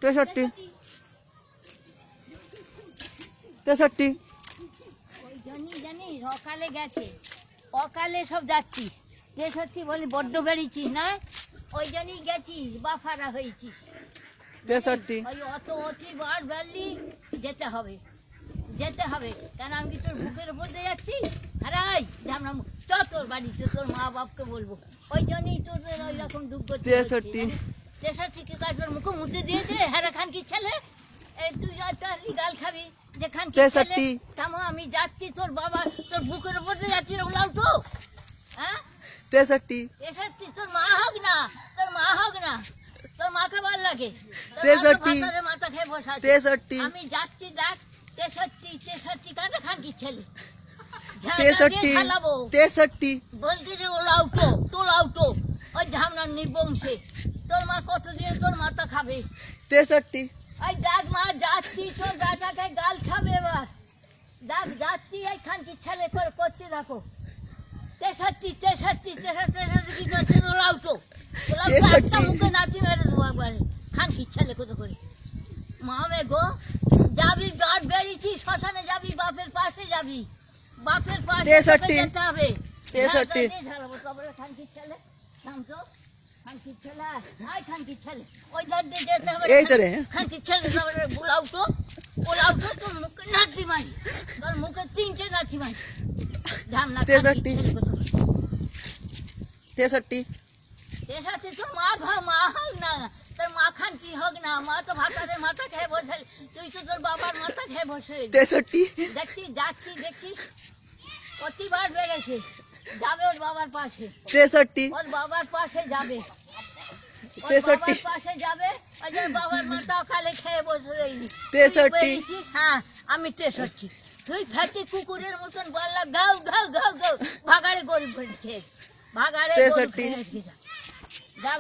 63 63 ওই জন্যই জানিস অকালে গেছে, অকালে সব যাচ্ছিস। 63 বলি বড্ড বেরিয়েছিস না, ওই জন্যই গেছিস, বাফারা হয়েছিস। 63 ওই অত অতি বার বেরলি, যেতে হবে যেতে হবে। কেন আমি কি তোর বুকের উপর দিয়ে যাচ্ছি? হারাই আমরা চ তোর বাড়িতে, তোর মা বাপকে বলবো। ওই জন্যই তোদের ওই রকম দুঃখ। 63 63 কি কাজ তোর মুখে মুছে দিয়েছে? হ্যাঁ খান কি ছেলে, তুই গাল খাবি যে খান কি ছেলে? তামো আমি যাচ্ছি, তোর বাবা তোর বুকের উপর দিয়ে যাচ্ছি, উল্টো। হ্যাঁ 63 63 তোর মা হোক না, তোর মা হোক না, তোর মাকে ভাল লাগে। 63 মাথা খেয়ে বসা 63 আমি যাচ্ছি, দেখ 63 কাটা খান কি ছেলে 63 বলছি যে ওলাউটো তোলাউটো ওই ঝামনার নিবংশে তোর মা কতদিন তোর মাথা খাবে। 63 ওই দেখ মা যাচ্ছি, তোর বেটাকে গাল খাবে এবার। দেখ যাচ্ছি, এই খানকি ছেলে করে করতে দেখো। 63 কি করছে? ওলাউটো একটা মুখে নাচি মেরে দেবো একবারে, খানকি ছেলে কত করে। মামে গো যাবি, গাড় বেরিয়েছি, শ্মশানে যাবি, বাপের পাশে যাবি, বাপের পাশে যেতে হবে। 63 খানকির ছেলে থামতো, খানকির ছেলে আয়, খানকির ছেলে ওই ধার দিয়ে যেতে হবে। এই তো রে খানকির ছেলে ওলাউটো ওলাউটো, তোর মুখে নাচি মাই, তোর মুখে 3টে নাচি মাই ঝামনা। 63 তোর মা হোক না, তোর মা খানকি হোক না, মা তো ভাতারে মাথা খেয়ে বসে, তুই তো তোর বাবার মাথা খেয়ে বসে। 63 দেখছিস যাচ্ছিস, দেখছিস প্রতিবার বেড়েছে, যাবে ওর বাবার পাশে, 63 ওর বাবার পাশে যাবে, 63 পাশে যাবে। ওই যে বাবার মাথা খালে খেয়ে বসে রইলি। 63 হ্যাঁ আমি 63, তুই খাচ্ছি কুকুরের মতন বললা গাও গাও গাও গাও, ভাগাড়ে গরিব খেয়ে, ভাগাড়ে 63 যা।